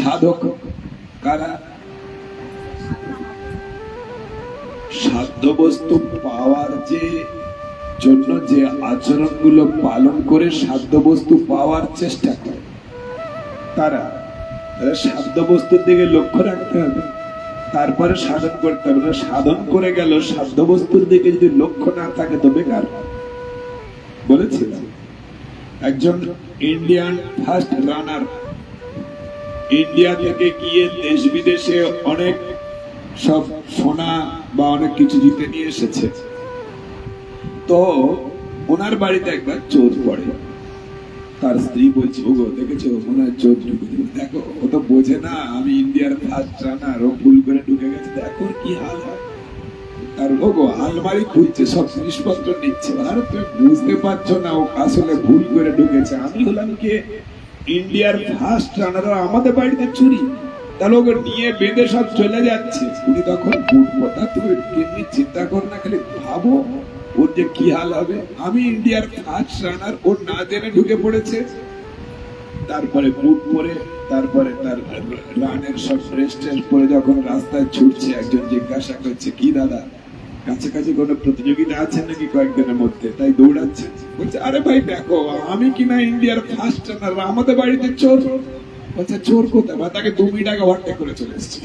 সাধক কারা? সাধ্য বস্তু পাওয়ার জন্য যে আচরণগুলো পালন করে সাধ্য বস্তু পাওয়ার চেষ্টা করে তারা সাধ্য বস্তুর দিকে লক্ষ্য রাখতে হবে, তারপরে সাধন করতে হবে। সাধন করে গেল সাধ্য বস্তুর দিকে যদি লক্ষ্য না থাকে তো বেকার। বলেছিলাম একজন ইন্ডিয়ান ফার্স্ট রানার ইন্ডিয়া থেকে গিয়ে দেশ বিদেশে অনেক সব সোনা বা অনেক কিছু জিতে নিয়ে এসেছে। তো ওনার বাড়িতে একবার চোর পড়ে। তার স্ত্রী বলছে, ওগো দেখেছো মনে হয় চোর ঢুকে। দেখো ও তো বোঝে না আমি ইন্ডিয়ার ফার্স্ট রানার, ও ভুল করে ঢুকে গেছে, দেখো কি হাল হয়। আর ওগো আলমারি খুলছে, সব জিনিসপত্র নিচ্ছে। আরে তুমি বুঝতে পারছো না ও আসলে ভুল করে ঢুকেছে। আমি হলাম কে ইন্ডিয়ার ফার্স্ট রানার, আমাদের বাড়িতে চুরি। তাহলে ওকে নিয়ে বেঁধে সব চলে যাচ্ছে। উনি তখন কথা, তুমি কেমনি চিন্তা করো না, খালি ভাবো ওর যে কি হাল হবে। আমি ইন্ডিয়ার ফার্স্ট রানার, ওর না জেনে ঢুকে পড়েছে। তারপরে বুট পরে, তারপরে তার রানের সব ড্রেস পরে যখন রাস্তায় ছুটছে, একজন জিজ্ঞাসা করছে, কি দাদা কাছাকাছি কোনো প্রতিযোগিতা আছে নাকি কয়েকদিনের মধ্যে, তাই দৌড়াচ্ছে? বলছে, আরে ভাই দেখো আমি কিনা ইন্ডিয়ার ফার্স্ট রানার, আমাদের বাড়িতে চোর। বলছে, চোর কোথায়? বা তাকে 2 মিনিট আগে ওভারটেক করে চলে এসেছি।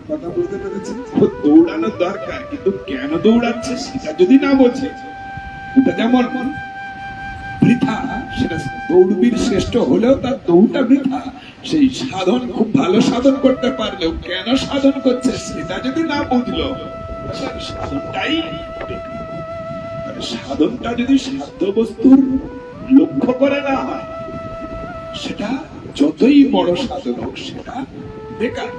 কথা বুঝতে পেরেছেন? দৌড়ানোর দরকার, কিন্তু কেন দৌড়াচ্ছে সেটা যদি না বোঝে, ওটা যেমন বৃথা, সেটা দৌড়বীর শ্রেষ্ঠ হলেও তার দৌড়টা বৃথা। সেই সাধন খুব ভালো সাধন করতে পারলেও কেন সাধন করছে সেটা যদি না বুঝলো, সাধনটাই সাধনটা যদি সাধ্য বস্তুর লক্ষ্য করে না হয়, সেটা যতই বড় সাধন হোক সেটা বেকার।